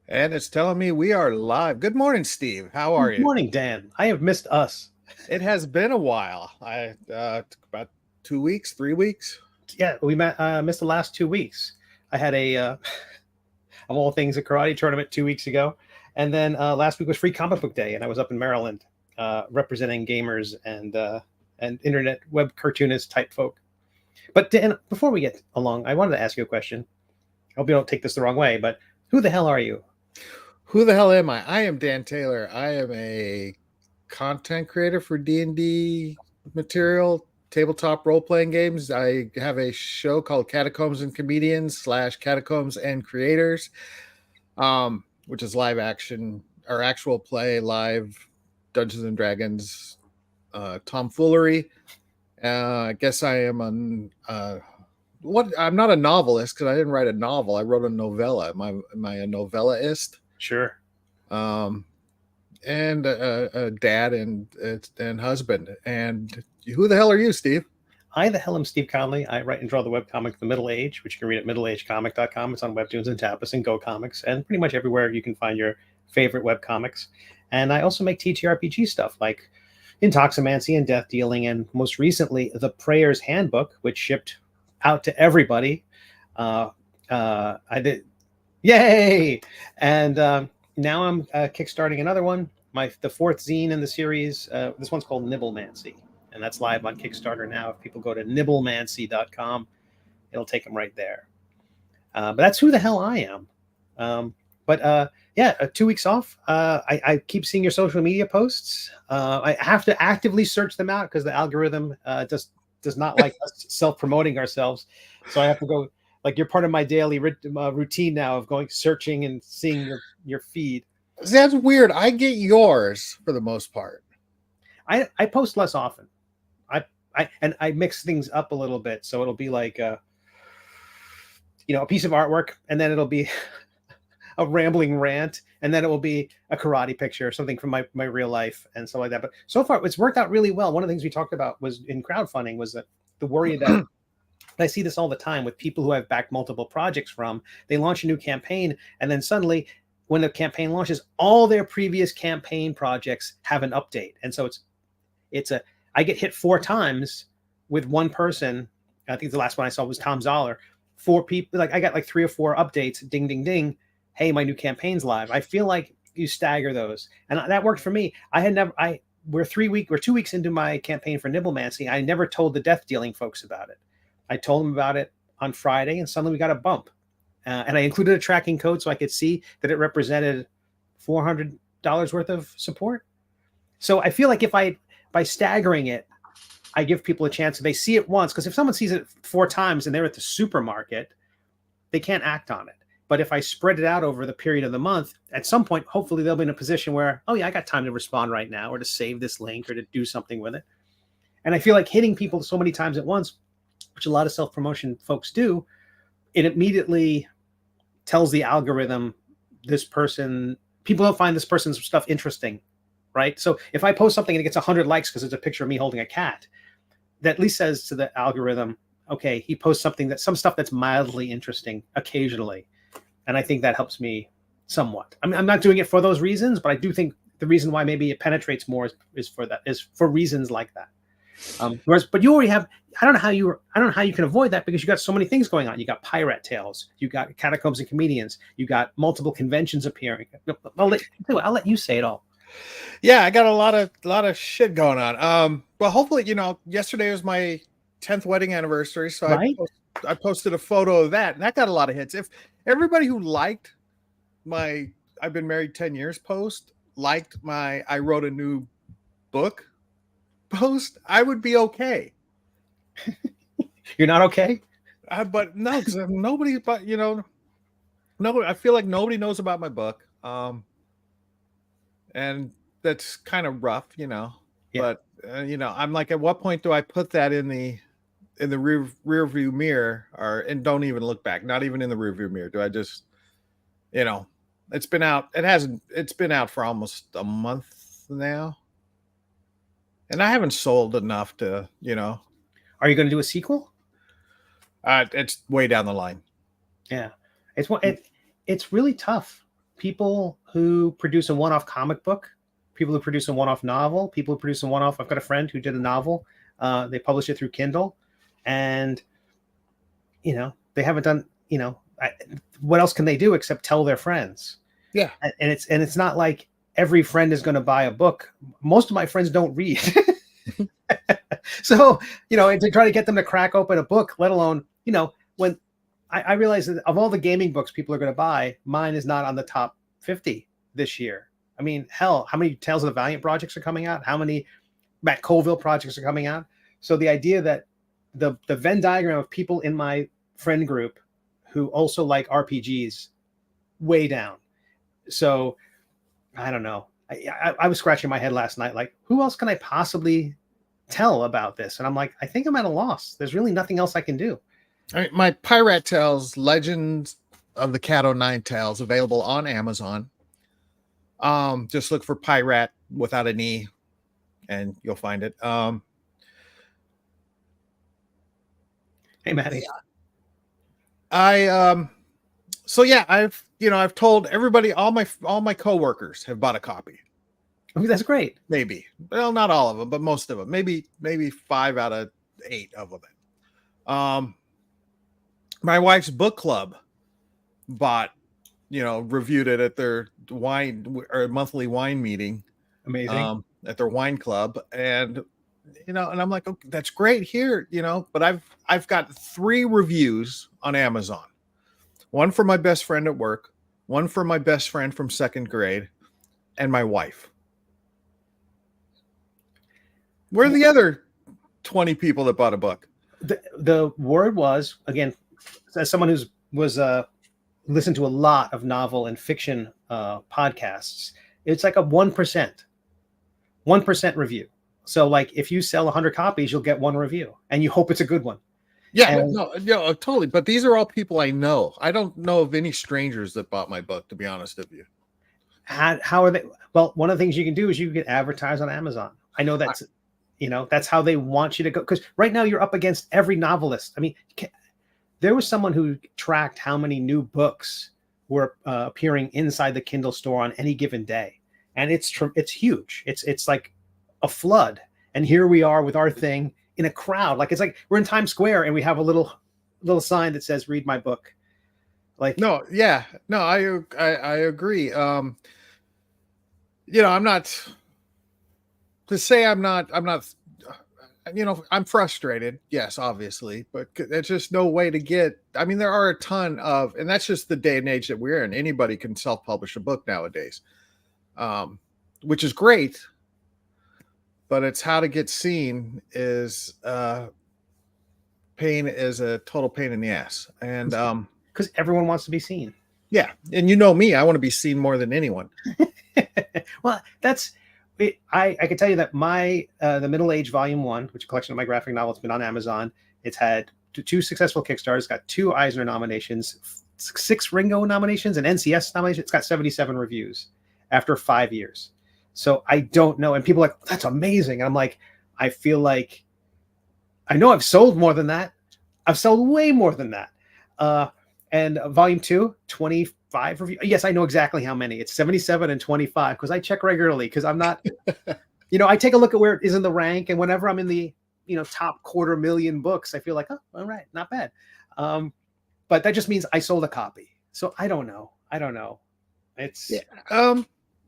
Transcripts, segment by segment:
And it's telling me we are live. Good morning, Steve. How are Good you? morning, Dan. I have missed us. It has been a while. I took about 2 weeks, 3 weeks. Yeah, we missed the last 2 weeks. I had of all things, a karate tournament 2 weeks ago, and then last week was Free Comic Book Day, and I was up in Maryland representing gamers and internet web cartoonist type folk. But Dan, before we get along, I wanted to ask you a question. I hope you don't take this the wrong way, but who the hell are you? Who the hell am I? I am Dan Taylor. I am a content creator for D&D material, tabletop role-playing games. I have a show called Catacombs and Comedians / Catacombs and Creators, which is live action or actual play, live Dungeons and Dragons tomfoolery. I guess I am I'm not a novelist because I didn't write a novel. I wrote a novella. Am I a novellaist? Sure. And a dad and husband. And who the hell are you, Steve? I the hell am Steve Conley. I write and draw the webcomic The Middle Age, which you can read at middleagecomic.com. It's on Webtoons and Tapas and Go Comics, and pretty much everywhere you can find your favorite webcomics. And I also make TTRPG stuff like Intoximancy and Death Dealing, and most recently, The Prayer's Handbook, which shipped out to everybody. I did. Yay! And now I'm kickstarting another one, the fourth zine in the series. This one's called Nibblemancy, and that's live on Kickstarter now. If people go to nibblemancy.com, it'll take them right there. But that's who the hell I am. Yeah, 2 weeks off. I keep seeing your social media posts. I have to actively search them out because the algorithm does not like us self-promoting ourselves. So I have to go. Like, you're part of my daily routine now of going searching and seeing your feed. That's weird. I get yours for the most part. I post less often. I mix things up a little bit, so it'll be like a piece of artwork, and then it'll be a rambling rant, and then it will be a karate picture or something from my real life and stuff like that. But so far, it's worked out really well. One of the things we talked about was in crowdfunding was that the worry that I see this all the time with people who I've backed multiple projects from. They launch a new campaign, and then suddenly, when the campaign launches, all their previous campaign projects have an update. And so I get hit 4 times with one person. I think the last one I saw was Tom Zoller. 4 people, like I got like 3 or 4 updates. Ding, ding, ding. Hey, my new campaign's live. I feel like you stagger those, and that worked for me. We're 2 weeks into my campaign for Nibblemancy. I never told the Death Dealing folks about it. I told them about it on Friday, and suddenly we got a bump. And I included a tracking code so I could see that it represented $400 worth of support. So I feel like by staggering it, I give people a chance. They see it once, because if someone sees it 4 times and they're at the supermarket, they can't act on it. But if I spread it out over the period of the month, at some point, hopefully they'll be in a position where, oh yeah, I got time to respond right now, or to save this link, or to do something with it. And I feel like hitting people so many times at once, which a lot of self-promotion folks do, it immediately tells the algorithm people don't find this person's stuff interesting, right? So if I post something and it gets 100 likes because it's a picture of me holding a cat, that at least says to the algorithm, okay, he posts some stuff that's mildly interesting occasionally. And I think that helps me somewhat. I mean, I'm not doing it for those reasons, but I do think the reason why maybe it penetrates more is for reasons like that. But you already have. I don't know how you can avoid that, because you got so many things going on. You got Pirate Tales, you got Catacombs and Comedians, you got multiple conventions appearing. I'll let you say it all. Yeah, I got a lot of shit going on. But hopefully, yesterday was my 10th wedding anniversary, so right? I posted a photo of that, and that got a lot of hits. If everybody who liked my "I've been married 10 years" post liked my "I wrote a new book" post, I would be okay. You're not okay? But no, because nobody, but I feel like nobody knows about my book. And that's kind of rough, Yeah. But I'm like, at what point do I put that in the rear view mirror, and don't even look back? Not even in the rear view mirror. Do I just, it's been out. It's been out for almost a month now, and I haven't sold enough to, Are you going to do a sequel? It's way down the line. Yeah, it's really tough. people who produce a one-off comic book, people who produce a one-off novel, people who produce a one-off. I've got a friend who did a novel. They published it through Kindle, and they haven't done. What else can they do except tell their friends? Yeah. And it's not like every friend is going to buy a book. Most of my friends don't read. So, to try to get them to crack open a book, let alone, when I realize that of all the gaming books people are going to buy, mine is not on the top 50 this year. I mean, hell, how many Tales of the Valiant projects are coming out? How many Matt Colville projects are coming out? So the idea that the Venn diagram of people in my friend group who also like RPGs way down. So I don't know. I was scratching my head last night, like, who else can I possibly tell about this? And I'm like, I think I'm at a loss. There's really nothing else I can do. All right, my Pirate Tales, Legends of the Cat O' Tales, available on Amazon. Just look for Pirate without an E, and you'll find it. Hey, Maddie. I've told everybody, all my coworkers have bought a copy. I mean, that's great. Maybe, well, not all of them, but most of them. Maybe 5 out of 8 of them. My wife's book club bought, reviewed it at their wine or monthly wine meeting. Amazing. At their wine club, and and I'm like, okay, that's great here, but I've got 3 reviews on Amazon. One for my best friend at work, one for my best friend from 2nd grade, and my wife. Where are the other 20 people that bought a book? The word was, again, as someone who's listened to a lot of novel and fiction podcasts, it's like a 1% review. So like if you sell 100 copies, you'll get 1 review, and you hope it's a good one. Yeah, totally. But these are all people I know. I don't know of any strangers that bought my book, to be honest with you. How are they? Well, one of the things you can do is you can advertise on Amazon. I know that's, that's how they want you to go. Because right now you're up against every novelist. I mean, there was someone who tracked how many new books were appearing inside the Kindle store on any given day. And it's huge. It's like a flood. And here we are with our thing in a crowd. Like, it's like we're in Times Square and we have a little sign that says, read my book. Like, no, I agree. I'm not to say I'm not, I'm frustrated. Yes, obviously, but there's just no way to get, there are a ton of, and that's just the day and age that we're in. Anybody can self-publish a book nowadays, which is great, but it's how to get seen is a total pain in the ass. And, because everyone wants to be seen. Yeah. And me, I want to be seen more than anyone. Well, that's it. I can tell you that my the Middle Age Volume 1, which is a collection of my graphic novels, has been on Amazon. It's had 2 successful Kickstarters, got 2 Eisner nominations, 6 Ringo nominations, and NCS nominations. It's got 77 reviews after 5 years. So I don't know. And people are like, that's amazing. And I'm like, I feel like I know I've sold more than that. I've sold way more than that. And Volume 2, 25 reviews. Yes, I know exactly how many. It's 77 and 25 because I check regularly because I'm not, I take a look at where it is in the rank. And whenever I'm in the, top 250,000 books, I feel like, oh, all right, not bad. But that just means I sold a copy. So I don't know. It's,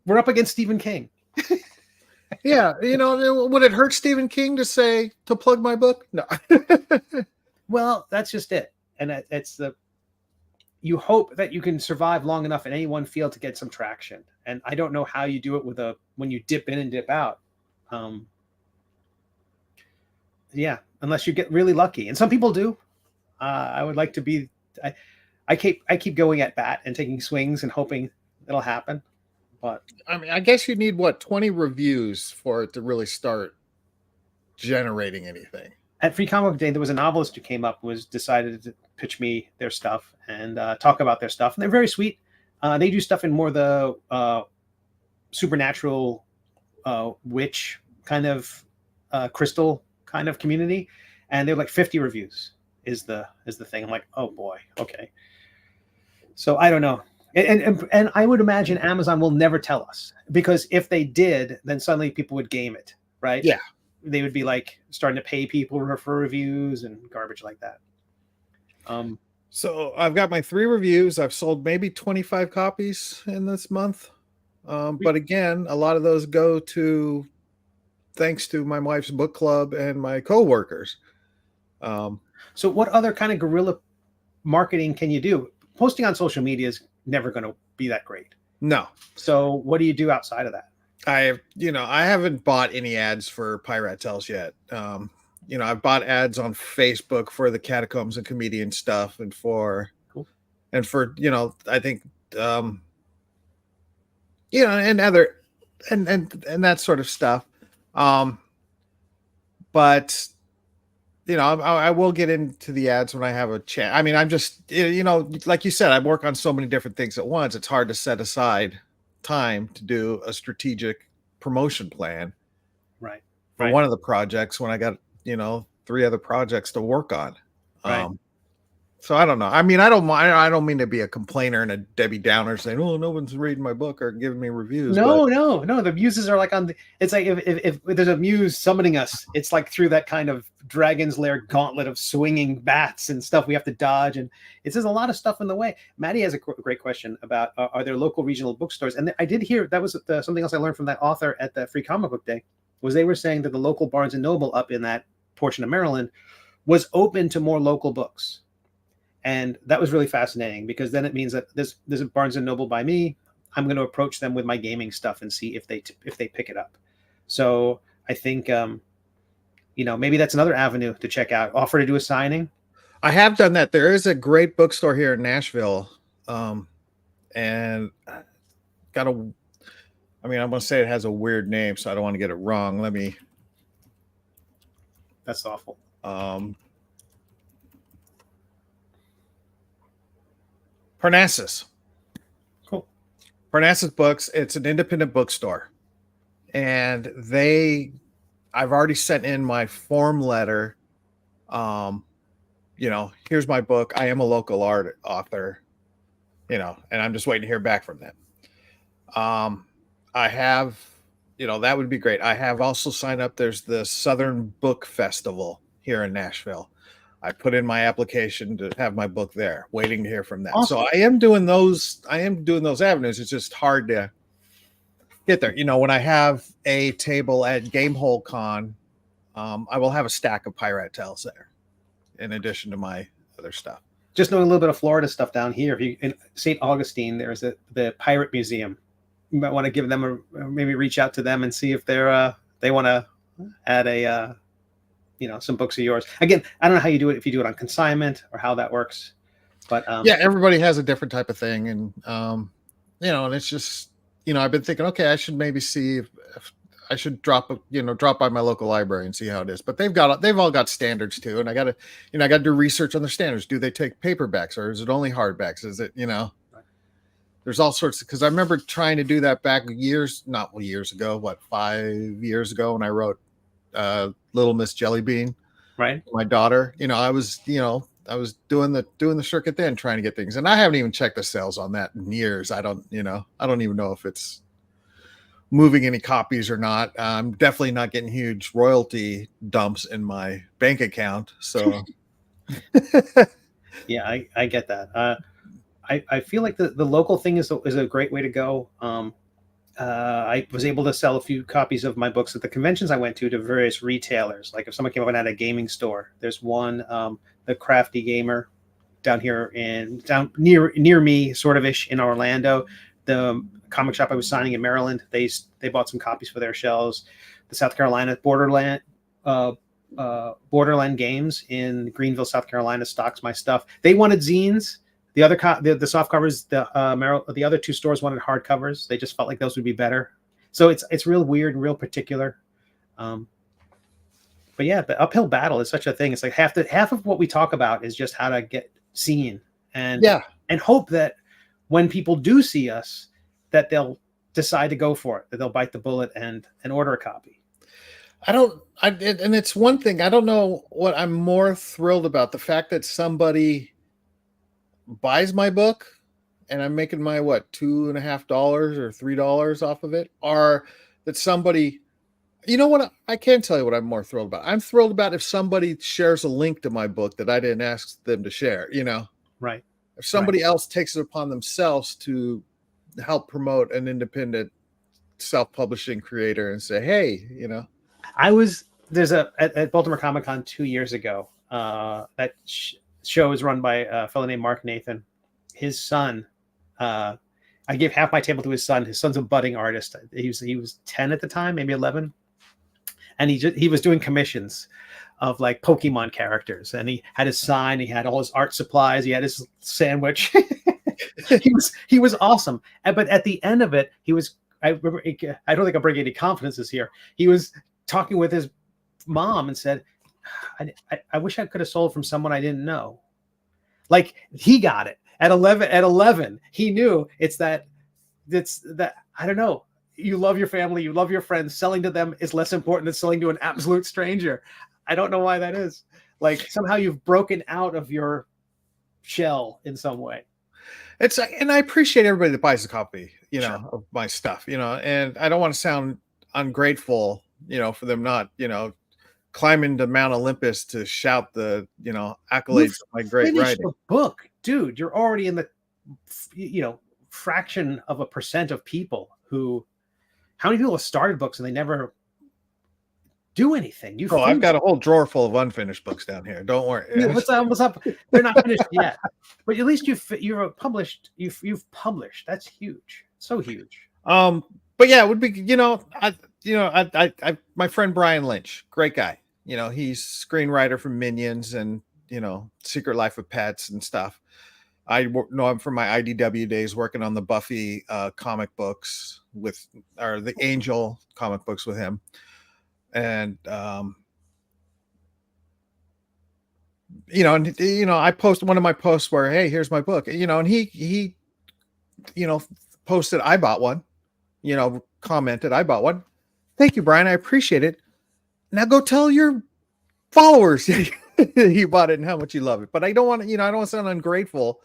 we're up against Stephen King. Yeah. Would it hurt Stephen King to plug my book? No. Well, that's just it. And you hope that you can survive long enough in any one field to get some traction. And I don't know how you do it when you dip in and dip out. Unless you get really lucky. And some people do. I would like to be, I keep going at bat and taking swings and hoping it'll happen. But I guess you need 20 reviews for it to really start generating anything. At Free Comic Book Day, there was a novelist who came up, decided to pitch me their stuff and talk about their stuff. And they're very sweet. They do stuff in more the supernatural witch kind of crystal kind of community. And they're like 50 reviews is the thing. I'm like, oh boy, okay. So I don't know. And I would imagine Amazon will never tell us, because if they did, then suddenly people would game it, right? Yeah. They would be like starting to pay people for reviews and garbage like that. So I've got my 3 reviews. I've sold maybe 25 copies in this month. But again, a lot of those go to thanks to my wife's book club and my coworkers. So what other kind of guerrilla marketing can you do? Posting on social media is never going to be that great. No. So what do you do outside of that? I haven't bought any ads for Pirate Tales yet. I've bought ads on Facebook for the Catacombs and Comedian stuff, and for I think and other and that sort of stuff. But I will get into the ads when I have a chance. I mean, I'm just like you said, I work on so many different things at once. It's hard to set aside time to do a strategic promotion plan for one of the projects when I got 3 other projects to work on. So I don't know. I mean, I don't mean to be a complainer and a Debbie Downer saying, "Oh, no one's reading my book or giving me reviews." No. The muses are like it's like if there's a muse summoning us, it's like through that kind of Dragon's Lair gauntlet of swinging bats and stuff we have to dodge, and it says a lot of stuff in the way. Maddie has a great question about are there local regional bookstores? And I did hear that was something else I learned from that author at the Free Comic Book Day, was they were saying that the local Barnes and Noble up in that portion of Maryland was open to more local books. And that was really fascinating, because then it means that there's a Barnes and Noble by me. I'm going to approach them with my gaming stuff and see if they pick it up. So I think, maybe that's another avenue to check out. Offer to do a signing. I have done that. There is a great bookstore here in Nashville. And I'm going to say it has a weird name, so I don't want to get it wrong. That's awful. Parnassus. Cool. Parnassus Books. It's an independent bookstore, and I've already sent in my form letter. Here's my book. I am a local art author, and I'm just waiting to hear back from them. I have, that would be great. I have also signed up. There's the Southern Book Festival here in Nashville. I put in my application to have my book there, waiting to hear from them. Awesome. So I am doing those avenues. It's just hard to get there. When I have a table at Gamehole Con, I will have a stack of Pirate Tales there, in addition to my other stuff. Just knowing a little bit of Florida stuff down here. If you in St. Augustine, there's the Pirate Museum. You might want to give them maybe reach out to them and see if they want to add some books of yours. Again, I don't know how you do it, if you do it on consignment or how that works, but everybody has a different type of thing, and and it's just I've been thinking, okay, I should maybe see if I should drop by my local library and see how it is. But they've all got standards too, and I got to do research on their standards. Do they take paperbacks, or is it only hardbacks? Is it There's all sorts because I remember trying to do that back not years ago, 5 years ago, when I wrote Little Miss Jellybean, right? My daughter, I was doing the circuit then, trying to get things, and I haven't even checked the sales on that in years. I don't even know if it's moving any copies or not. I'm definitely not getting huge royalty dumps in my bank account. So, yeah, I get that. I feel like the local thing is a great way to go. I was able to sell a few copies of my books at the conventions I went to various retailers. Like if someone came up and had a gaming store, there's one, the Crafty Gamer down near me, sort of ish in Orlando. The comic shop I was signing in Maryland, they bought some copies for their shelves. The South Carolina Borderland Games in Greenville, South Carolina stocks my stuff. They wanted zines. The other the soft covers, the other 2 stores wanted hard covers. They just felt like those would be better. So it's real weird and real particular. But yeah, the uphill battle is such a thing. It's like half of what we talk about is just how to get seen and hope that when people do see us, that they'll decide to go for it, that they'll bite the bullet and order a copy. And it's one thing. I don't know what I'm more thrilled about, the fact that somebody buys my book and I'm making my $2.50 or $3 off of it, are that somebody, you know what, I can't tell you what I'm more thrilled about. I'm thrilled about if somebody shares a link to my book that I didn't ask them to share, Right. if somebody else takes it upon themselves to help promote an independent self-publishing creator and say, hey, There's at Baltimore Comic Con 2 years ago. That show is run by a fellow named Mark Nathan. His son, I gave half my table to his son. His son's a budding artist. He was 10 at the time, maybe 11, and he was doing commissions of like Pokemon characters, and he had his sign, he had all his art supplies, he had his sandwich. he was awesome. But at the end of it, I don't think I'm bringing any confidences here. He was talking with his mom and said, I wish I could have sold from someone I didn't know. Like, he got it at 11. He knew it's that I don't know. You love your family, you love your friends. Selling to them is less important than selling to an absolute stranger. I don't know why that is. Like, somehow you've broken out of your shell in some way. And I appreciate everybody that buys a copy, Sure. of my stuff, and I don't want to sound ungrateful, for them not, climbing to Mount Olympus to shout the, accolades of my great writing. The book, dude, you're already in the, fraction of a percent of people who, how many people have started books and they never do anything? I've got a whole drawer full of unfinished books down here. Don't worry. Yeah, what's up? They're not finished yet, but at least you've published. You've published. That's huge. So huge. But yeah, it would be, my friend Brian Lynch, great guy. He's screenwriter for Minions and, Secret Life of Pets and stuff. I know him from my IDW days working on the Buffy comic books or the Angel comic books with him. And, I posted one of my posts where, hey, here's my book, and he posted, I bought one, commented, I bought one. Thank you, Brian. I appreciate it. Now go tell your followers you bought it and how much you love it. But I don't want to, I don't want to sound ungrateful,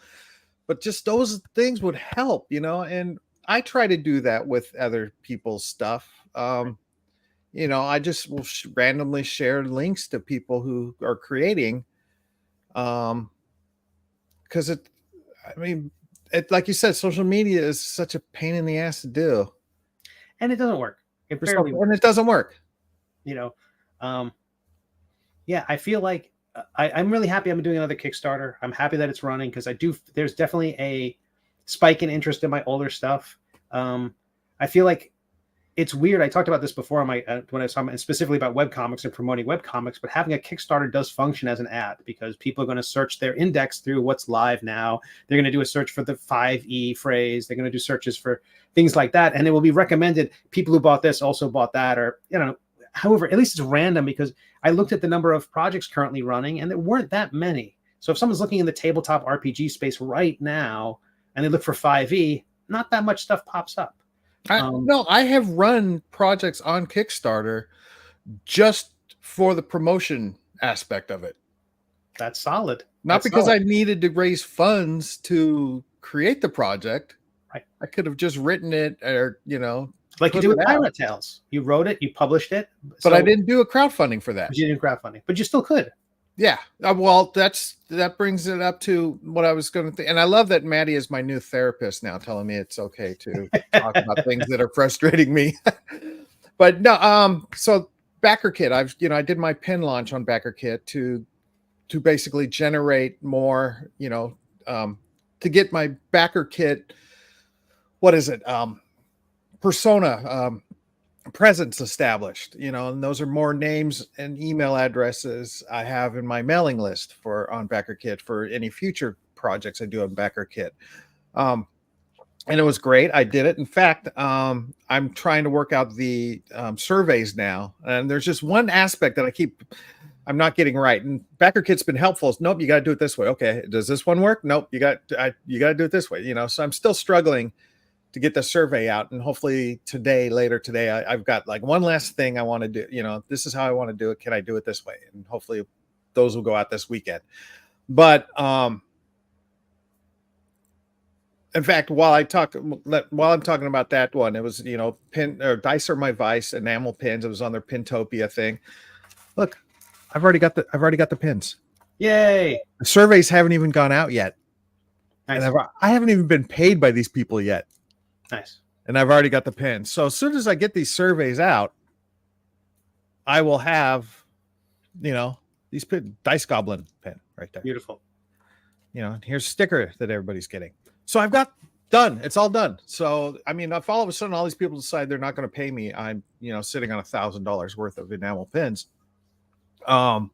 but just those things would help, and I try to do that with other people's stuff. I just will randomly share links to people who are creating, because like you said, social media is such a pain in the ass to do, and it doesn't work. It doesn't work. Yeah, I feel like I'm really happy I'm doing another Kickstarter. I'm happy that it's running because there's definitely a spike in interest in my older stuff. I feel like it's weird. I talked about this before when I was talking specifically about webcomics and promoting webcomics, but having a Kickstarter does function as an ad because people are going to search their index through what's live now. They're going to do a search for the 5E phrase. They're going to do searches for things like that. And it will be recommended. People who bought this also bought that, or, however, at least it's random because I looked at the number of projects currently running and there weren't that many. So if someone's looking in the tabletop RPG space right now and they look for 5E, not that much stuff pops up. No, I have run projects on Kickstarter just for the promotion aspect of it. That's solid. Not because I needed to raise funds to create the project. Right. I could have just written it or, like you do with Pirate Tales. You wrote it, you published it. But I didn't do a crowdfunding for that. You didn't do crowdfunding, but you still could. Yeah. Well, that brings it up to what I was going to think. And I love that Maddie is my new therapist now, telling me it's okay to talk about things that are frustrating me. But no, so BackerKit, I did my pin launch on BackerKit to basically generate more, to get my BackerKit, what is it? Persona, presence established, and those are more names and email addresses I have in my mailing list on BackerKit for any future projects I do on BackerKit. And it was great. I did it. In fact, I'm trying to work out the surveys now, and there's just one aspect that I'm not getting right. And BackerKit's been helpful. Nope, you got to do it this way. Okay, does this one work? Nope, you got to do it this way. So I'm still struggling to get the survey out, and hopefully later today, I've got like one last thing I want to do. This is how I want to do it. Can I do it this way? And hopefully those will go out this weekend. But In fact, while I'm talking about that one, it was, pin or dice are my vice, enamel pins. It was on their Pintopia thing. Look, I've already got the pins. Yay! The surveys haven't even gone out yet, Nice. and I haven't even been paid by these people yet. Nice. And I've already got the pins. So as soon as I get these surveys out, I will have, these Dice Goblin pin right there. Beautiful. Here's a sticker that everybody's getting. So I've got done. It's all done. So, I mean, if all of a sudden all these people decide they're not going to pay me, I'm, sitting on $1,000 worth of enamel pins. But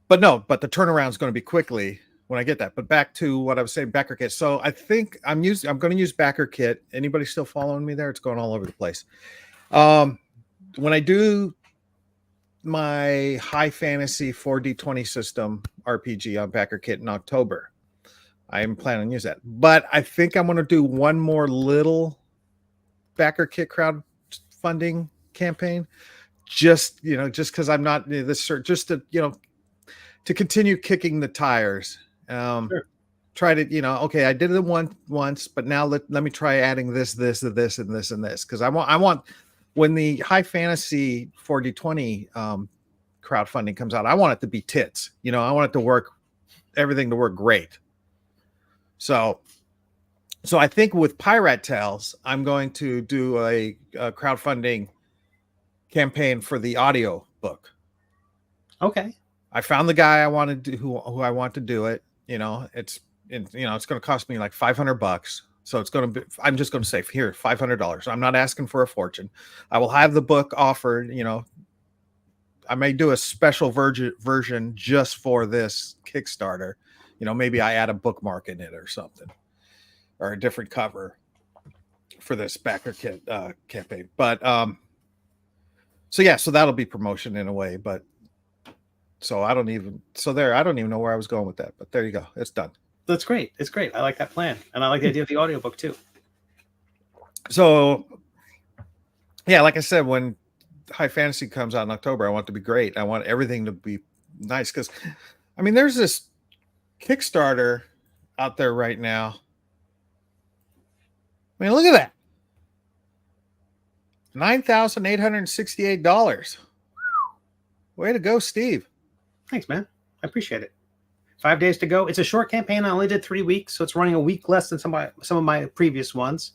the turnaround is going to be quickly when I get that. But back to what I was saying, Backer Kit. So I think I'm going to use Backer Kit. Anybody still following me there? It's going all over the place. When I do my high fantasy 4D20 system RPG on Backer Kit in October, I am planning to use that. But I think I'm going to do one more little Backer Kit crowdfunding campaign, just because I'm not this, just to continue kicking the tires. Sure. Try to, okay, I did it once, but now let me try adding this, and this, and this, and this, because I want when the high fantasy 4D20 crowdfunding comes out, I want it to be tits. I want it to work, everything to work great. So I think with Pirate Tales, I'm going to do a crowdfunding campaign for the audio book. Okay. I found the guy I wanted to, who I want to do it. It's going to cost me like $500. So it's going to be, I'm just going to say here, $500. I'm not asking for a fortune. I will have the book offered, I may do a special version just for this Kickstarter. Maybe I add a bookmark in it or something, or a different cover for this Backer Kit campaign. But so that'll be promotion in a way. But I don't even know where I was going with that. But there you go. It's done. That's great. It's great. I like that plan. And I like the idea of the audiobook too. So yeah, like I said, when High Fantasy comes out in October, I want it to be great. I want everything to be nice. Because I mean, there's this Kickstarter out there right now. I mean, look at that. $9,868. Way to go, Steve. Thanks, man. I appreciate it. 5 days to go. It's a short campaign. I only did 3 weeks, so it's running a week less than some of my previous ones.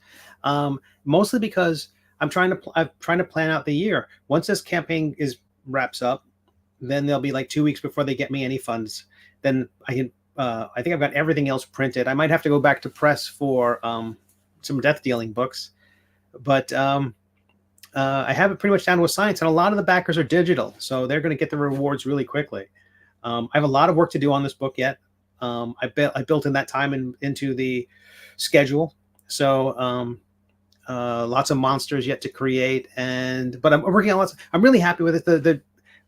Mostly because I'm trying to plan out the year. Once this campaign wraps up, then there'll be like 2 weeks before they get me any funds. Then I can. I think I've got everything else printed. I might have to go back to press for some death dealing books, but I have it pretty much down to a science. And a lot of the backers are digital, so they're going to get the rewards really quickly. I have a lot of work to do on this book yet. I built in that time into the schedule. So lots of monsters yet to create, but I'm working on lots. I'm really happy with it.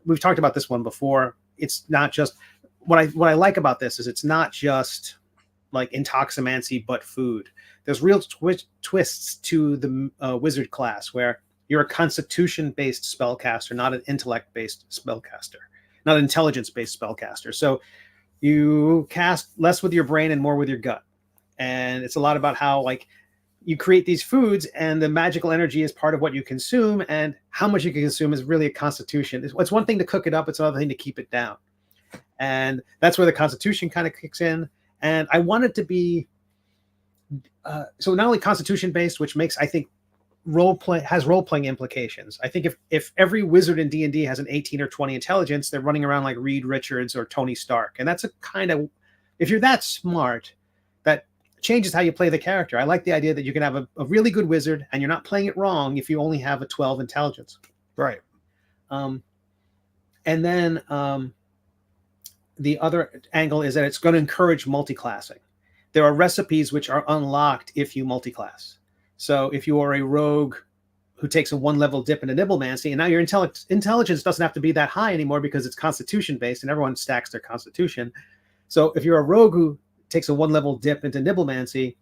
We've talked about this one before. It's not just what I like about this is it's not just like Intoximancy, but food. There's real twists to the wizard class where you're a constitution-based spellcaster, not an intellect-based spellcaster. Not an intelligence-based spellcaster. So you cast less with your brain and more with your gut. And it's a lot about how like you create these foods and the magical energy is part of what you consume, and how much you can consume is really a constitution. It's one thing to cook it up. It's another thing to keep it down. And that's where the constitution kind of kicks in. And I want it to be, so not only constitution-based, which makes, I think, role-playing implications. I think if every wizard in D&D has an 18 or 20 intelligence, they're running around like Reed Richards or Tony Stark. And that's a kind of, if you're that smart, that changes how you play the character. I like the idea that you can have a really good wizard and you're not playing it wrong if you only have a 12 intelligence. Right. And then the other angle is that it's going to encourage multi-classing. There are recipes which are unlocked if you multi-class. So if you are a rogue who takes a 1-level dip into Nibblemancy, and now your intelligence doesn't have to be that high anymore because it's constitution-based and everyone stacks their constitution. So if you're a rogue who takes a 1-level dip into Nibblemancy,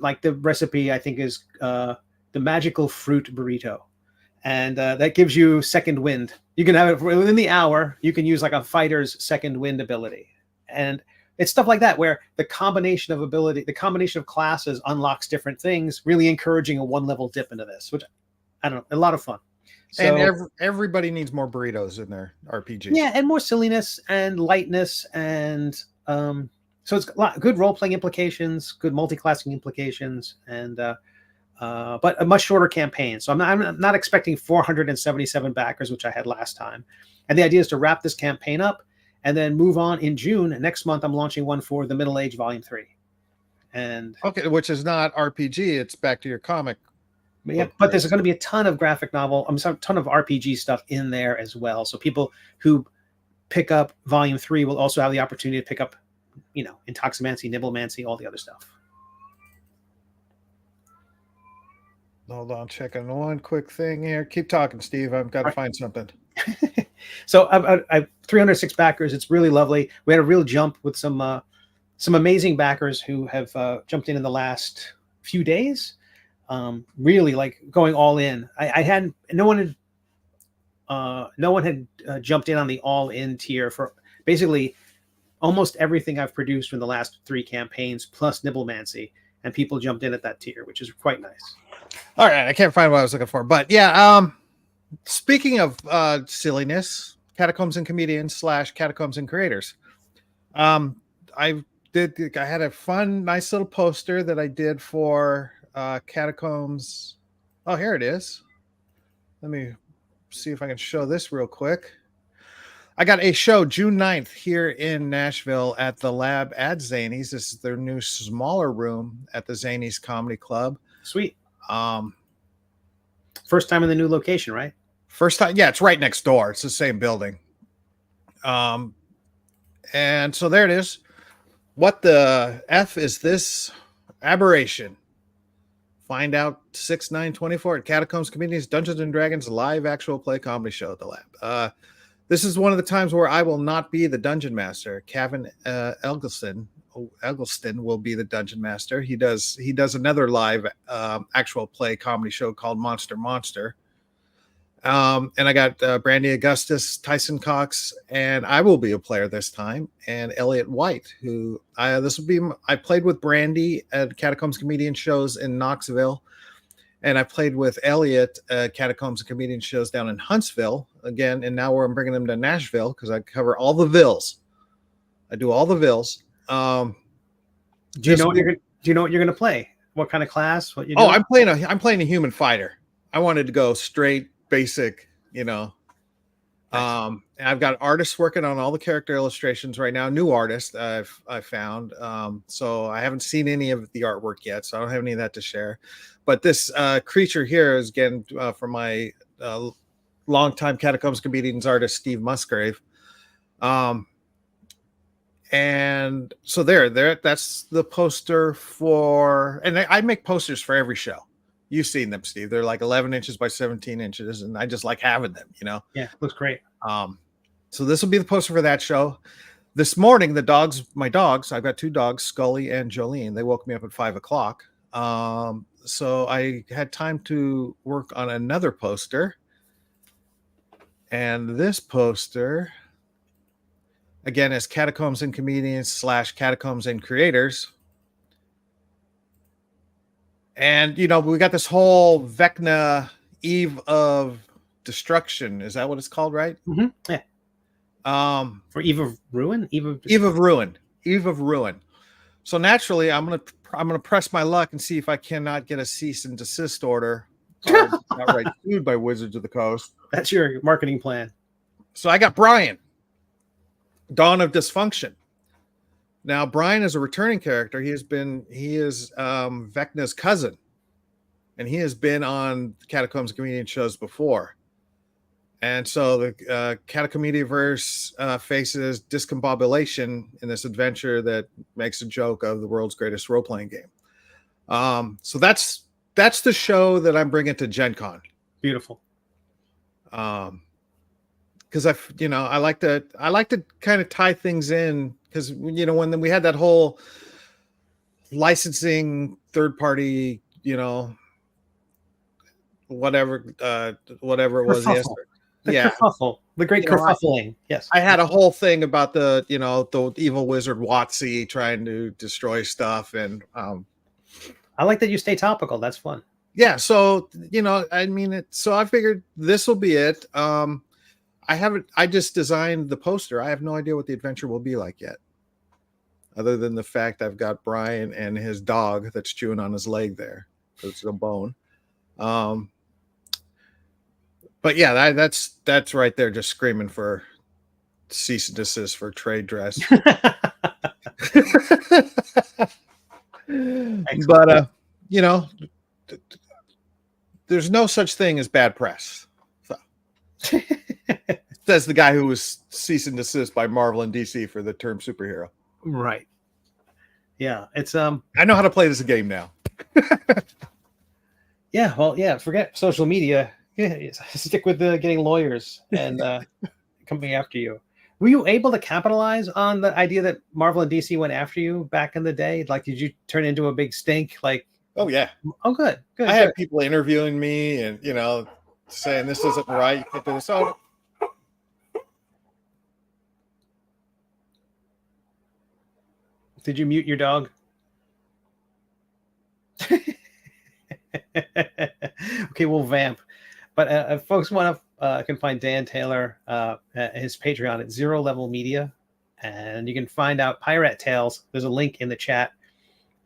like the recipe, I think, is the magical fruit burrito. And that gives you second wind. You can have it within the hour. You can use like a fighter's second wind ability. And it's stuff like that where the combination of ability, the combination of classes unlocks different things, really encouraging a 1-level dip into this, which I don't know, a lot of fun. So, and everybody needs more burritos in their RPGs. Yeah, and more silliness and lightness, and so it's a lot good role-playing implications, good multi-classing implications, and but a much shorter campaign. So I'm not expecting 477 backers, which I had last time. And the idea is to wrap this campaign up and then move on in June. Next month, I'm launching one for the Middle Age Volume 3. And okay, which is not RPG, it's back to your comic. Yeah, but there's going to be a ton of graphic novel, a ton of RPG stuff in there as well. So people who pick up Volume 3 will also have the opportunity to pick up, Intoximancy, Nibblemancy, all the other stuff. Hold on, checking one quick thing here. Keep talking, Steve. I've got to find something. So I've 306 backers. It's really lovely. We had a real jump with some amazing backers who have jumped in the last few days. Really like going all in. No one had jumped in on the all in tier for basically almost everything I've produced from the last 3 campaigns plus Nibblemancy, and people jumped in at that tier, which is quite nice. All right, I can't find what I was looking for, but yeah. Speaking of silliness, Catacombs and Comedians / Catacombs and Creators. I had a fun, nice little poster that I did for Catacombs. Oh, here it is. Let me see if I can show this real quick. I got a show June 9th here in Nashville at the Lab at Zanies. This is their new smaller room at the Zanies Comedy Club. Sweet. First time in the new location, right? First time. Yeah, it's right next door. It's the same building. And so there it is. What the F is this aberration? Find out 6/9/24 at Catacombs Comedians Dungeons and Dragons live actual play comedy show at the Lab. This is one of the times where I will not be the dungeon master. Kevin Eggleston will be the dungeon master. He does another live actual play comedy show called Monster. And I got Brandy Augustus, Tyson Cox, and I will be a player this time, and Elliot White, who I played with Brandy at Catacombs Comedian shows in Knoxville, and I played with Elliot at Catacombs and Comedian shows down in Huntsville again, and now I'm bringing them to Nashville because I cover all the vills. I do all the vills. Do you know what you're going to play? What kind of class? What you doing? I'm playing a human fighter. I wanted to go straight basic, Nice. And I've got artists working on all the character illustrations right now. New artists I found. So I haven't seen any of the artwork yet, so I don't have any of that to share. But this creature here is again from my longtime Catacombs Comedians artist Steve Musgrave. And so that's the poster for, and I make posters for every show. You've seen them, Steve. They're like 11 inches by 17 inches, and I just like having them, Yeah, looks great. So this will be the poster for that show. This morning, my dogs, I've got 2 dogs, Scully and Jolene. They woke me up at 5:00. So I had time to work on another poster. And this poster, again, is Catacombs and Comedians / Catacombs and Creators. And, we got this whole Vecna Eve of Destruction. Is that what it's called, right? Mm-hmm. Yeah. For Eve of Ruin? Eve of Ruin. So naturally, I'm gonna press my luck and see if I cannot get a cease and desist order. Outright sued by Wizards of the Coast. That's your marketing plan. So I got Brian, Dawn of Dysfunction. Now, Brian is a returning character. He is Vecna's cousin, and he has been on Catacombs Comedian shows before. And so the Catacomediaverse faces discombobulation in this adventure that makes a joke of the world's greatest role-playing game. So that's the show that I'm bringing to Gen Con. Beautiful. Because I like to kind of tie things in. Because when we had that whole licensing third party, whatever it was yesterday. The yeah, kerfuffle, the great you know, kerfuffling. Yes. I had a whole thing about the evil wizard Watsy trying to destroy stuff, and I like that you stay topical. That's fun. yeah. So I mean, so I figured this will be it. I just designed the poster. I have no idea what the adventure will be like yet, other than the fact I've got Brian and his dog that's chewing on his leg there because it's a bone. But yeah, that's right there, just screaming for cease and desist for trade dress. But there's no such thing as bad press. So. Says the guy who was cease and desist by Marvel and DC for the term superhero. Right. Yeah, it's I know how to play this game now. Yeah, well, yeah, forget social media. Yeah, stick with getting lawyers and coming after you. Were you able to capitalize on the idea that Marvel and DC went after you back in the day? Like, did you turn into a big stink? Like, oh yeah. Oh, good. I had people interviewing me and saying this isn't right. You can't do this. Oh. Did you mute your dog? Okay, we'll vamp. But if folks want to, can find Dan Taylor at his Patreon at Zero Level Media, and you can find out Pirate Tales. There's a link in the chat.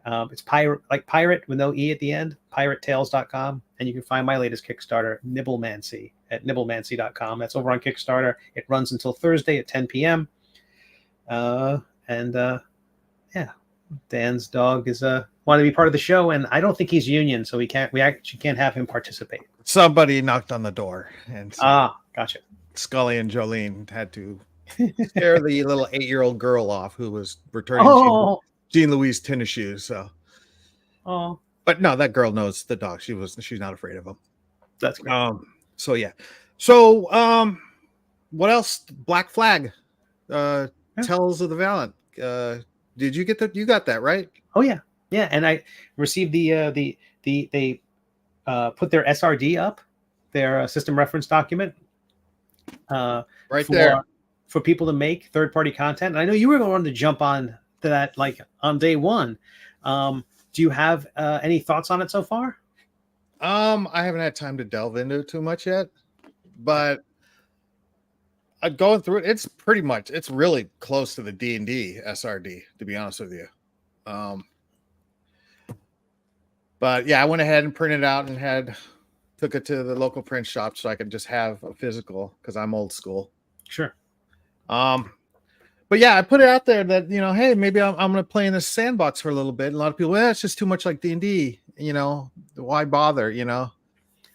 It's pirate with no E at the end, piratetails.com. And you can find my latest Kickstarter, Nibblemancy, at nibblemancy.com. That's over on Kickstarter. It runs until Thursday at 10 p.m. Yeah, Dan's dog is want to be part of the show, and I don't think he's union, so we actually can't have him participate. Somebody knocked on the door, and gotcha. Scully and Jolene had to scare the little 8-year-old girl off who was returning Jean Louise tennis shoes. So, but no, that girl knows the dog. She's not afraid of him. That's great. So yeah. So what else? Black Flag, Tales of the Valiant. Did you get that? You got that right? Oh yeah, yeah. And I received they put their SRD up, their system reference document, right there for people to make third-party content. And I know you were going to jump on to that like on day one. Do you have any thoughts on it so far? I haven't had time to delve into it too much yet, but going through it, it's really close to the D&D SRD, to be honest with you. But yeah, I went ahead and printed it out and took it to the local print shop so I could just have a physical because I'm old school. Sure. But yeah, I put it out there that, hey, maybe I'm going to play in this sandbox for a little bit. And a lot of people, it's just too much like D&D, why bother, Well,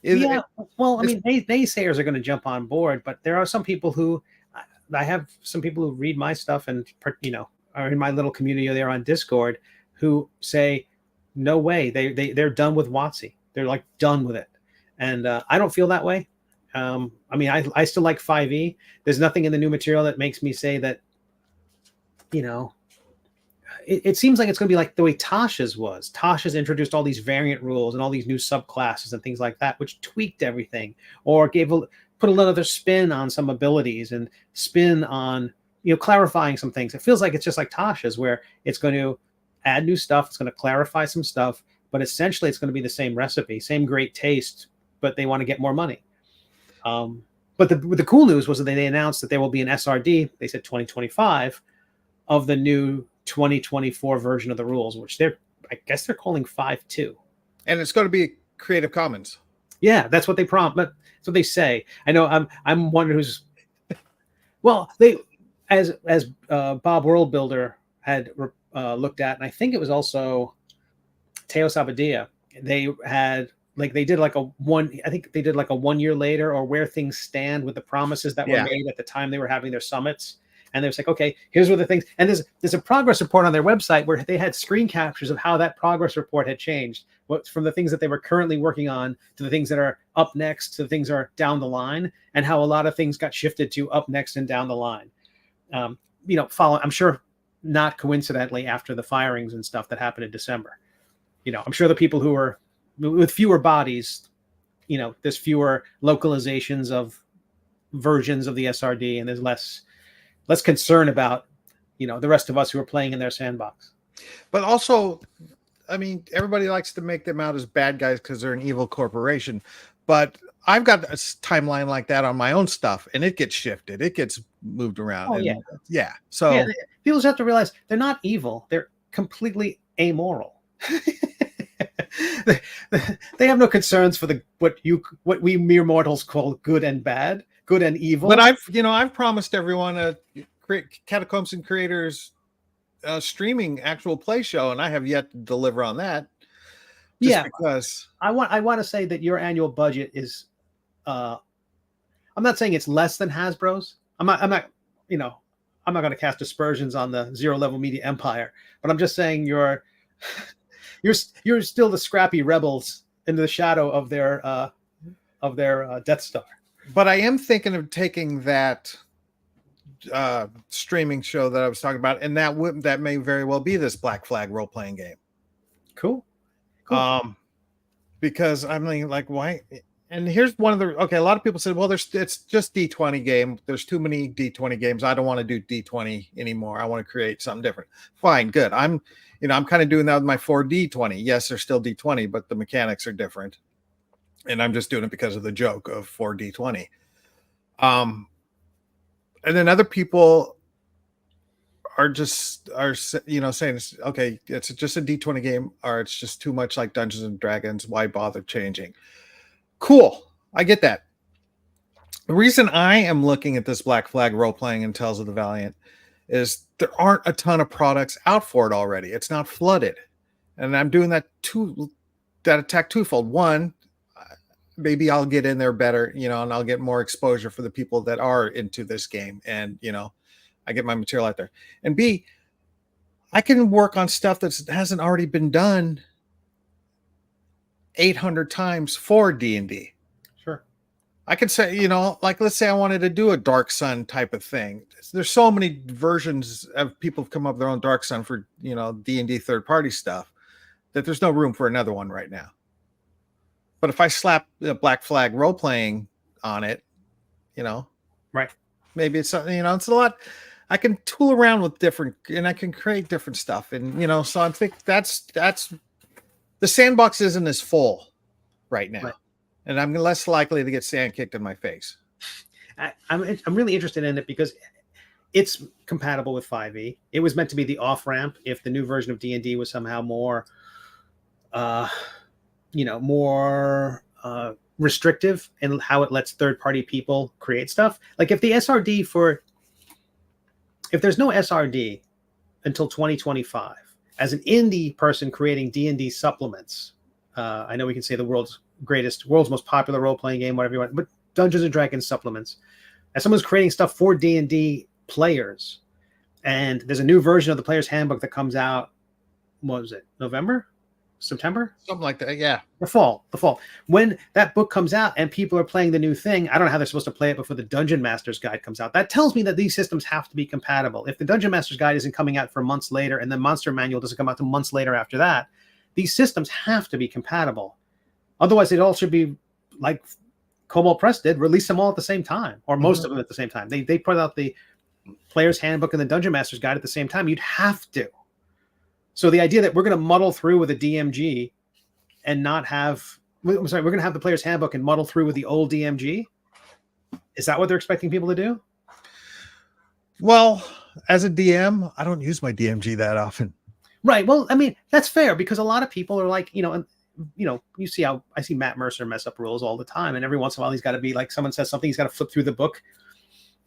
I mean, naysayers are going to jump on board, but there are some people who, I have some people who read my stuff and, are in my little community there on Discord who say, no way, they're done with WotC. They're like done with it. And I don't feel that way. I mean, I still like 5e. There's nothing in the new material that makes me say that, it seems like it's going to be like the way Tasha's was. Tasha's introduced all these variant rules and all these new subclasses and things like that, which tweaked everything or put a little other spin on some abilities and spin on, clarifying some things. It feels like it's just like Tasha's, where it's going to add new stuff. It's going to clarify some stuff, but essentially it's going to be the same recipe, same great taste, but they want to get more money. But the cool news was that they announced that there will be an SRD. They said 2025 of the new 2024 version of the rules, which I guess they're calling 5.2. And it's going to be Creative Commons. Yeah, that's what they prompt. But that's what they say. I know. I'm wondering who's. Well, they as Bob Worldbuilder had looked at, and I think it was also Teo Sabadia. They had they did like a 1 year later, or where things stand with the promises that were made at the time they were having their summits. And they're like, okay, here's what the things, and there's a progress report on their website where they had screen captures of how that progress report had changed, from the things that they were currently working on to the things that are up next to the things that are down the line, and how a lot of things got shifted to up next and down the line. I'm sure not coincidentally after the firings and stuff that happened in December. I'm sure the people who were with fewer bodies, there's fewer localizations of versions of the SRD, and there's less concern about, the rest of us who are playing in their sandbox. But also, I mean, everybody likes to make them out as bad guys because they're an evil corporation. But I've got a timeline like that on my own stuff, and it gets shifted. It gets moved around. Oh, and, yeah. So yeah, people just have to realize they're not evil. They're completely amoral. They have no concerns for what we mere mortals call good and bad, good and evil. But I've promised everyone a Catacombs and Creators streaming actual play show, and I have yet to deliver on that. Because I want to say that your annual budget is, I'm not saying it's less than Hasbro's. I'm not going to cast aspersions on the Zero Level Media empire, but I'm just saying you're still the scrappy rebels in the shadow of their Death Star. But I am thinking of taking that streaming show that I was talking about, and that may very well be this Black Flag role playing game. Cool. Because I mean, like, why? And here's one of the a lot of people said, well, it's just D20 game. There's too many D20 games. I don't want to do D20 anymore. I want to create something different. Fine, good. I'm kind of doing that with my 4D20. Yes, they're still D20, but the mechanics are different. And I'm just doing it because of the joke of 4D20. And then other people are saying, okay, it's just a D20 game, or it's just too much like Dungeons and Dragons. Why bother changing? Cool. I get that. The reason I am looking at this Black Flag role-playing and Tales of the Valiant is there aren't a ton of products out for it already. It's not flooded. And I'm doing that attack twofold. One, maybe I'll get in there better, and I'll get more exposure for the people that are into this game. And, I get my material out there. And B, I can work on stuff that hasn't already been done 800 times for D&D. Sure. I could say, like, let's say I wanted to do a Dark Sun type of thing. There's so many versions of people have come up with their own Dark Sun for, D&D third party stuff that there's no room for another one right now. But if I slap the Black Flag role playing on it, right. Maybe it's something, it's a lot. I can tool around with different, and I can create different stuff. And, so I think that's the sandbox isn't as full right now. Right. And I'm less likely to get sand kicked in my face. I'm really interested in it because it's compatible with 5e. It was meant to be the off ramp if the new version of D&D was somehow more, more restrictive in how it lets third party people create stuff. Like if the SRD if there's no SRD until 2025, as an indie person creating D&D supplements, I know we can say the world's most popular role-playing game, whatever you want, but Dungeons and Dragons supplements. As someone's creating stuff for D&D players, and there's a new version of the Player's Handbook that comes out, what was it, November? September? Something like that, yeah. The fall. When that book comes out and people are playing the new thing, I don't know how they're supposed to play it before the Dungeon Master's Guide comes out. That tells me that these systems have to be compatible. If the Dungeon Master's Guide isn't coming out for months later and the Monster Manual doesn't come out to months later after that, these systems have to be compatible. Otherwise, it all should be like Cobalt Press did, release them all at the same time, or most of them at the same time. They put out the Player's Handbook and the Dungeon Master's Guide at the same time. You'd have to. So the idea that we're going to muddle through with a DMG and not have, we're going to have the Player's Handbook and muddle through with the old DMG. Is that what they're expecting people to do? Well, as a DM, I don't use my DMG that often. Right. Well, I mean, that's fair because a lot of people are like, you see how I see Matt Mercer mess up rules all the time. And every once in a while, he's got to be like, someone says something, he's got to flip through the book,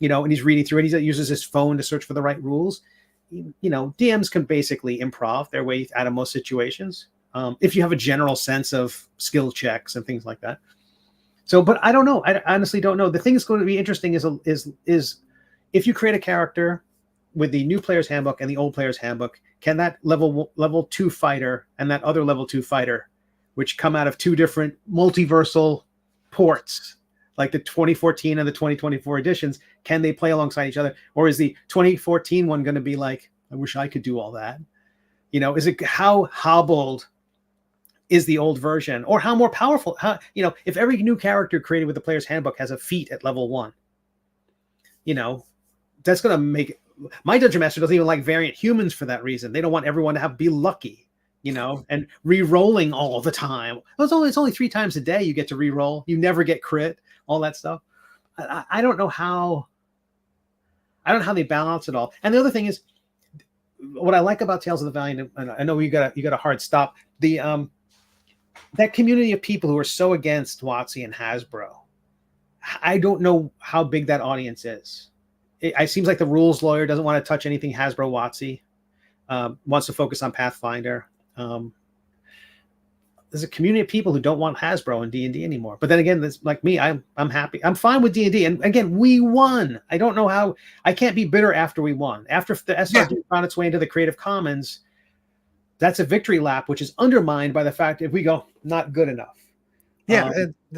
and he's reading through it. He uses his phone to search for the right rules. DMs can basically improv their way out of most situations if you have a general sense of skill checks and things like that. So, but I don't know. I honestly don't know. The thing that's going to be interesting is if you create a character with the new Player's Handbook and the old Player's Handbook, can that level 2 fighter and that other level 2 fighter, which come out of two different multiversal ports, like the 2014 and the 2024 editions, can they play alongside each other? Or is the 2014 one going to be like, I wish I could do all that? Is it how hobbled is the old version, or how more powerful? If every new character created with the Player's Handbook has a feat at level 1, that's going to make my Dungeon Master doesn't even like variant humans for that reason. They don't want everyone to be lucky, and re-rolling all the time. It's only 3 times a day you get to re-roll. You never get crit, all that stuff. I don't know how they balance it all. And the other thing is, what I like about Tales of the Valiant, and I know you got a hard stop, that community of people who are so against WotC and Hasbro. I don't know how big that audience is. It seems like the rules lawyer doesn't want to touch anything Hasbro WotC, wants to focus on Pathfinder. There's a community of people who don't want Hasbro and D&D anymore. But then again, that's like me. I'm happy. I'm fine with D&D. And again, we won. I don't know how. I can't be bitter after we won. After the SRD found its way into the Creative Commons, that's a victory lap, which is undermined by the fact if we go not good enough. Yeah,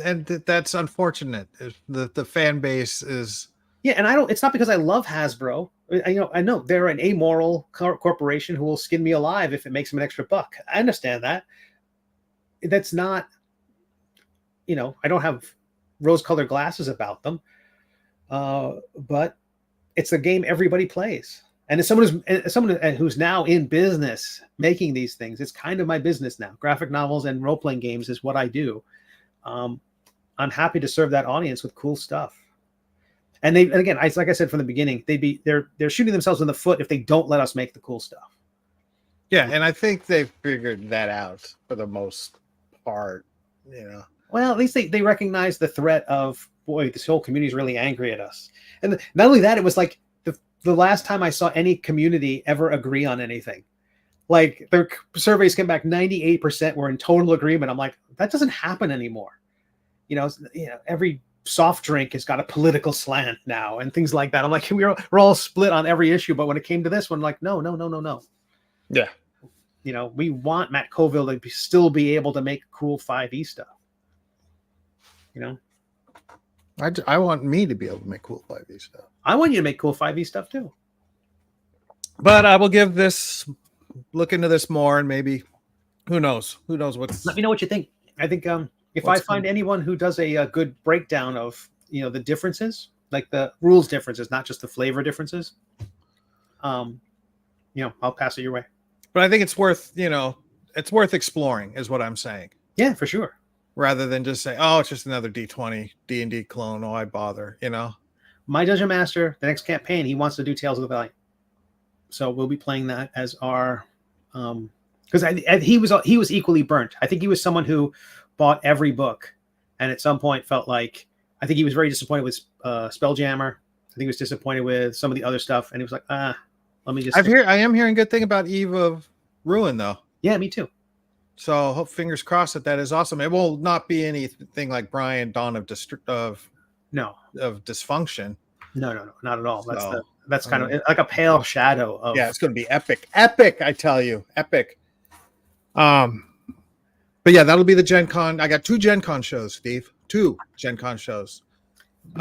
and that's unfortunate. The fan base is. Yeah, and it's not because I love Hasbro. I know they're an amoral corporation who will skin me alive if it makes them an extra buck. I understand that. That's not, I don't have rose-colored glasses about them. But it's a game everybody plays. And as someone who's now in business making these things, it's kind of my business now. Graphic novels and role-playing games is what I do. I'm happy to serve that audience with cool stuff. And again, like I said from the beginning, they're shooting themselves in the foot if they don't let us make the cool stuff. Yeah, and I think they've figured that out for the most part. Well, at least they recognize the threat of, boy, this whole community is really angry at us. And not only that, it was like the last time I saw any community ever agree on anything. Like their surveys came back 98% were in total agreement. I'm like, that doesn't happen anymore. Every soft drink has got a political slant now and things like that. I'm like, we're all split on every issue, but when it came to this one, like, no. Yeah. We want Matt Colville to still be able to make cool 5e stuff. I want me to be able to make cool 5e stuff. I want you to make cool 5e stuff too. But I will look into this more, and maybe who knows what's. Let me know what you think. I think if I find anyone who does a good breakdown of the differences, like the rules differences, not just the flavor differences, I'll pass it your way. But I think it's worth exploring, is what I'm saying. Yeah, for sure. Rather than just say, oh, it's just another D20 D&D clone. Oh, I bother. My Dungeon Master, the next campaign, he wants to do Tales of the Valiant, so we'll be playing that as our because he was equally burnt. I think he was someone who bought every book, and at some point felt like, I think he was very disappointed with Spelljammer. I think he was disappointed with some of the other stuff, and he was like, let me just. I am hearing good thing about Eve of Ruin, though. Yeah, me too. So hope, fingers crossed, that is awesome. It will not be anything like Brian Dawn of Dysfunction. No, not at all. That's kind of like a pale shadow of. Yeah, it's going to be epic, I tell you, epic. But yeah, that'll be the Gen Con. I got 2 Gen Con shows, Steve. 2 Gen Con shows.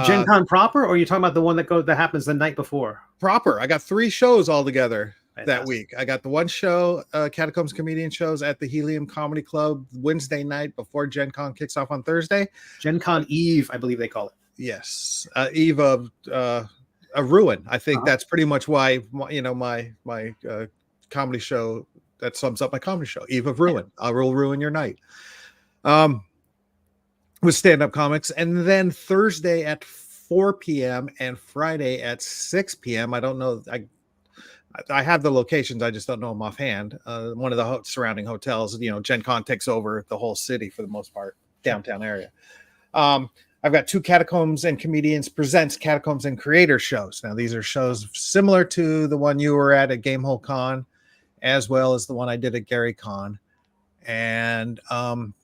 Gen Con proper, or are you talking about the one that happens the night before? Proper. I got 3 shows all together that week. I got the one show, Catacombs Comedian shows at the Helium Comedy Club Wednesday night before Gen Con kicks off on Thursday. Gen Con Eve, I believe they call it. Yes, Eve of Ruin. I think that's pretty much why my comedy show, that sums up my comedy show. Eve of Ruin. I will ruin your night. With stand-up comics, and then Thursday at 4 p.m. and Friday at 6 p.m. I don't know. I have the locations. I just don't know them offhand. One of the surrounding hotels. Gen Con takes over the whole city for the most part, downtown area. I've got 2 Catacombs and Comedians presents Catacombs and Creator shows. Now, these are shows similar to the one you were at Gamehole Con, as well as the one I did at Gary Con. And I'm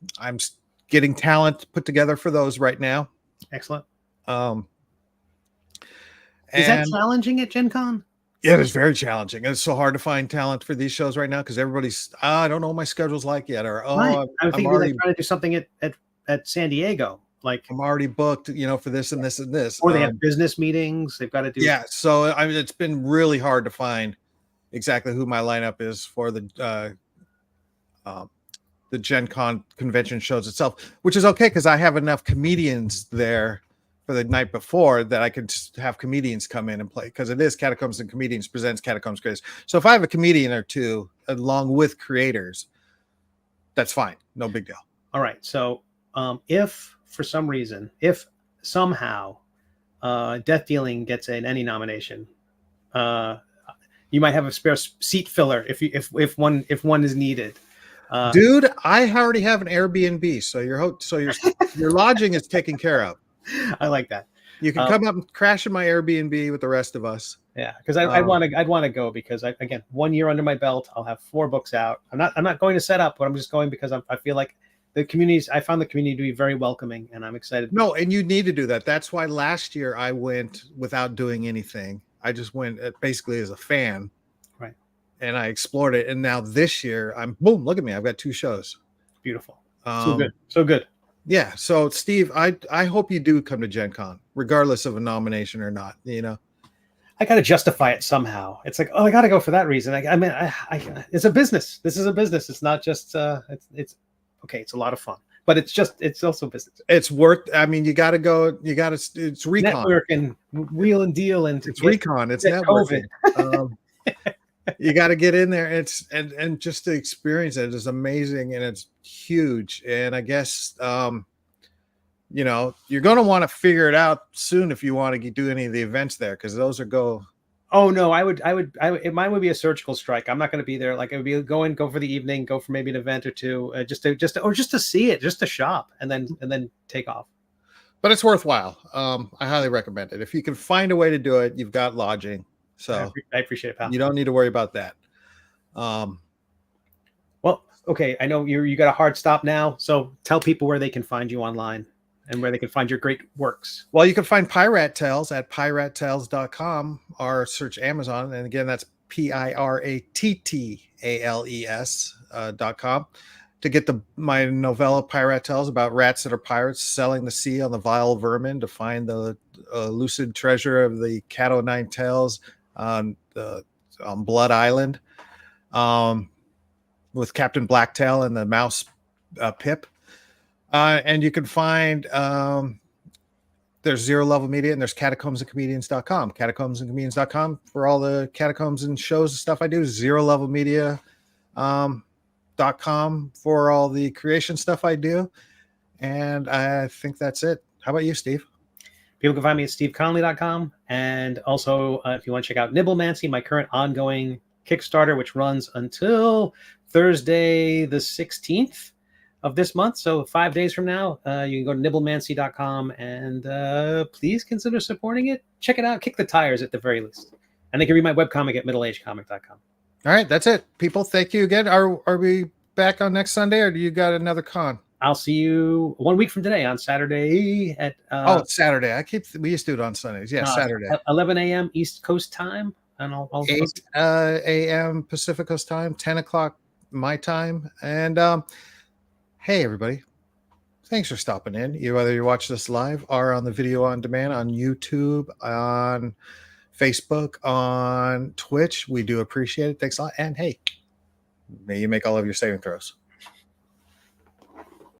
getting talent put together for those right now. Excellent. Is that challenging at Gen Con? Yeah, it's very challenging. It's so hard to find talent for these shows right now because everybody's, I don't know what my schedule's like yet. Or, right. I'm thinking they're trying to do something at San Diego. Like, I'm already booked, for this and this and this. Or they have business meetings. They've got to do. Yeah. So it's been really hard to find exactly who my lineup is for the Gen Con convention shows itself, which is okay because I have enough comedians there for the night before that I could have comedians come in and play, because it is Catacombs and Comedians presents Catacombs Creators. So if I have a comedian or two along with creators, that's fine. No big deal. All right. So if for some reason, if somehow Death Dealing gets an Emmy nomination, you might have a spare seat filler if one is needed. Dude, I already have an Airbnb, so your lodging is taken care of. I like that. You can come up and crash in my Airbnb with the rest of us. Yeah, because I'd want to go, because again, 1 year under my belt, I'll have 4 books out. I'm not going to set up, but I'm just going because I feel like I found the community to be very welcoming, and I'm excited. No, and you need to do that. That's why last year I went without doing anything. I just went basically as a fan. Right. And I explored it. And now this year I'm boom, look at me. I've got 2 shows. Beautiful. So good. So good. Yeah. So Steve, I hope you do come to Gen Con, regardless of a nomination or not, you know. I got to justify it somehow. It's like, oh, I got to go for that reason. I mean, it's a business. This is a business. It's not just, it's okay. It's a lot of fun, but it's also business. It's worth, I mean, you got to go, it's recon. Network and wheel and deal. And it's recon. It's networking. You got to get in there. And just to experience it is amazing. And it's huge. And I guess, you know, you're going to want to figure it out soon if you want to do any of the events there, because those are go. Oh no, mine would be a surgical strike. I'm not going to be there. Like, it would be go for the evening, go for maybe an event or two, just to see it, just to shop, and then take off. But it's worthwhile. I highly recommend it. If you can find a way to do it, you've got lodging. So I appreciate it, pal. You don't need to worry about that. Well, okay. I know you got a hard stop now, so tell people where they can find you online and where they can find your great works. Well, you can find Pirate Tales at piratetales.com, or search Amazon. And again, that's PIRATTALES.com to get my novella Pirate Tales, about rats that are pirates sailing the sea on the vile vermin to find the elusive treasure of the Cat O' Nine Tails on Blood Island, with Captain Blacktail and the mouse Pip. And you can find there's Zero Level Media, and there's catacombsandcomedians.com. Catacombsandcomedians.com for all the catacombs and shows and stuff I do. Zero Level Media .com for all the creation stuff I do. And I think that's it. How about you, Steve? People can find me at steveconley.com. And also, if you want to check out Nibblemancy, my current ongoing Kickstarter, which runs until Thursday the 16th of this month, so 5 days from now, you can go to nibblemancy.com and please consider supporting it. Check it out. Kick the tires at the very least. And they can read my webcomic at middleagedcomic.com. All right, that's it, people. Thank you again. Are we back on next Sunday, or do you got another con? I'll see you 1 week from today on Saturday at it's Saturday. We used to do it on Sundays. Yeah, Saturday. 11 a.m. East Coast time. And I'll 8 a.m. Pacific Coast time, 10 o'clock my time. And hey, everybody, thanks for stopping in. Whether you watch this live or on the video on demand on YouTube, on Facebook, on Twitch, we do appreciate it. Thanks a lot. And hey, may you make all of your saving throws.